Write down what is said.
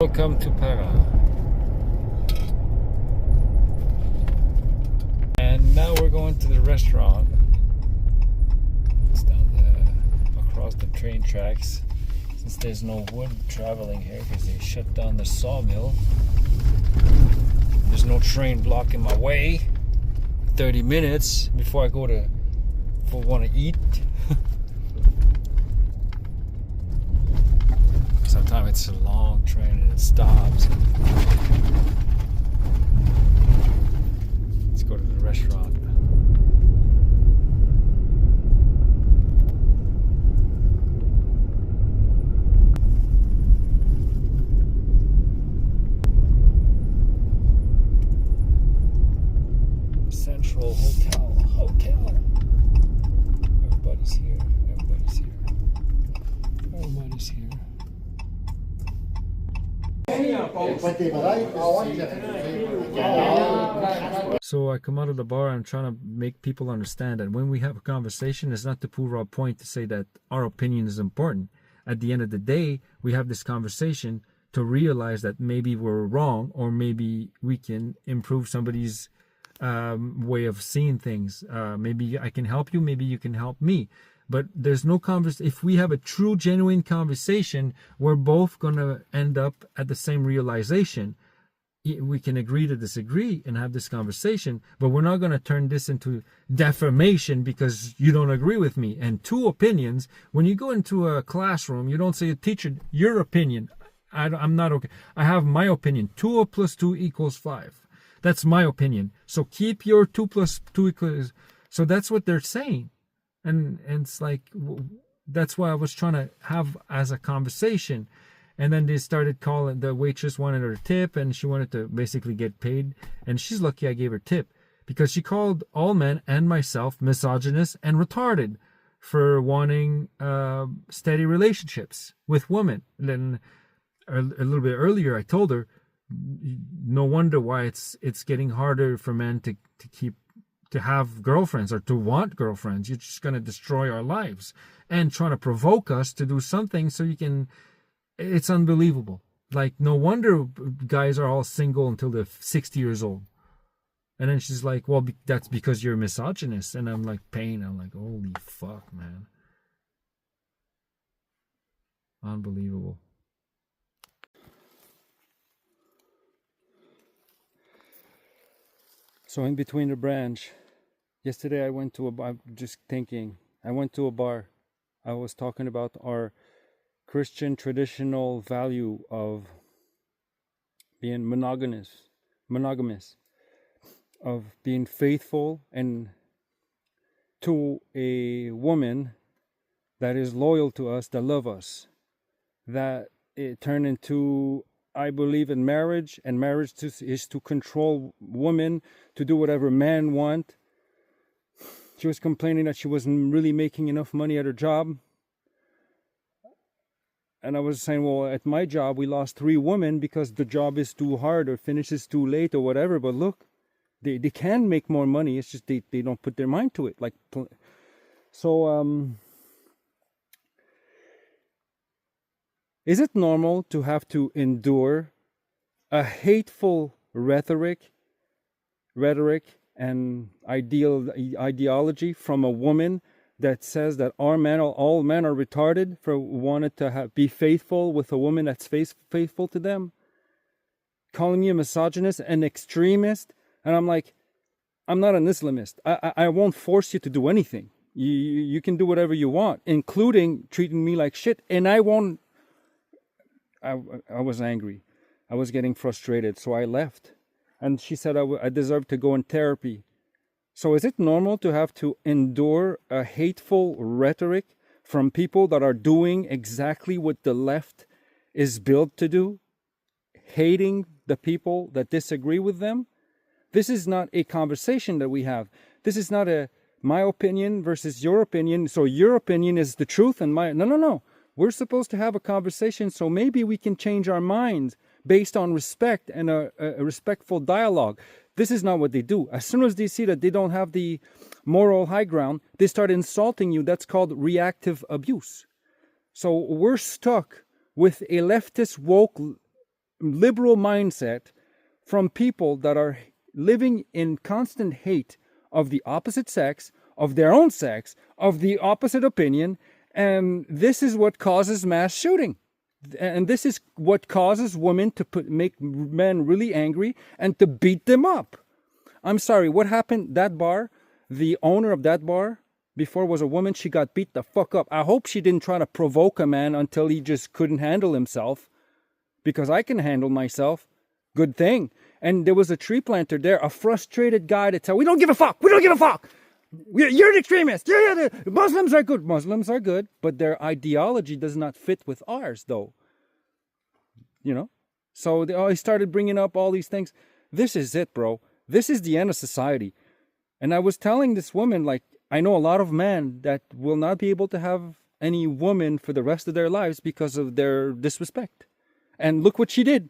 Welcome to Para. And now we're going to the restaurant. It's down across the train tracks. Since there's no wood traveling here because they shut down the sawmill. There's no train blocking my way. 30 minutes before I go to want to eat. Sometimes it's a long train and it stops. Let's go to the restaurant. Central Hotel. Everybody's here. So I come out of the bar, I'm trying to make people understand that when we have a conversation, it's not to prove our point to say that our opinion is important. At the end of the day, we have this conversation to realize that maybe we're wrong, or maybe we can improve somebody's way of seeing things. Maybe I can help you, maybe you can help me. But there's no if we have a true, genuine conversation, we're both going to end up at the same realization. We can agree to disagree and have this conversation, but we're not going to turn this into defamation because you don't agree with me. And two opinions, when you go into a classroom, you don't say, teacher, your opinion. I'm not okay. I have my opinion. 2 plus 2 equals 5. That's my opinion. So keep your 2 plus 2 equals. So that's what they're saying. And it's like, that's why I was trying to have as a conversation. And then they started calling, the waitress wanted her tip and she wanted to basically get paid. And she's lucky I gave her tip because she called all men and myself misogynist and retarded for wanting steady relationships with women. And then a little bit earlier, I told her, no wonder why it's getting harder for men to have girlfriends or to want girlfriends. You're just going to destroy our lives and trying to provoke us to do something so you can. It's unbelievable. Like, no wonder guys are all single until they're 60 years old. And then she's like, well, that's because you're a misogynist. And I'm like, I'm like, holy fuck, man. Unbelievable. So in between the branch, yesterday I went to a bar, I went to a bar. I was talking about our Christian traditional value of being monogamous, of being faithful and to a woman that is loyal to us, that love us, that it turned into, I believe in marriage, and marriage is to control women to do whatever men want. She was complaining that she wasn't really making enough money at her job. And I was saying, well, at my job, we lost 3 women because the job is too hard or finishes too late or whatever. But look, they can make more money. It's just they don't put their mind to it. Is it normal to have to endure a hateful rhetoric and ideology from a woman that says that all men are retarded for wanting to be faithful with a woman that's faithful to them? Calling me a misogynist, an extremist. And I'm like, I'm not an Islamist. I won't force you to do anything. You can do whatever you want, including treating me like shit. And I won't. I was angry. I was getting frustrated, so I left. And she said I deserve to go in therapy. So is it normal to have to endure a hateful rhetoric from people that are doing exactly what the left is built to do? Hating the people that disagree with them? This is not a conversation that we have. This is not my opinion versus your opinion. So your opinion is the truth and No. We're supposed to have a conversation so maybe we can change our minds based on respect and a respectful dialogue. This is not what they do. As soon as they see that they don't have the moral high ground, they start insulting you. That's called reactive abuse. So we're stuck with a leftist woke liberal mindset from people that are living in constant hate of the opposite sex, of their own sex, of the opposite opinion, and this is what causes mass shooting. And this is what causes women to make men really angry and to beat them up. I'm sorry, what happened? That bar, the owner of that bar before was a woman. She got beat the fuck up. I hope she didn't try to provoke a man until he just couldn't handle himself, because I can handle myself. Good thing. And there was a tree planter there, a frustrated guy that said, we don't give a fuck. We don't give a fuck. You're an extremist. Muslims are good. Muslims are good, but their ideology does not fit with ours, though. So he started bringing up all these things. This is it, bro. This is the end of society. And I was telling this woman, like, I know a lot of men that will not be able to have any woman for the rest of their lives because of their disrespect. And look what she did.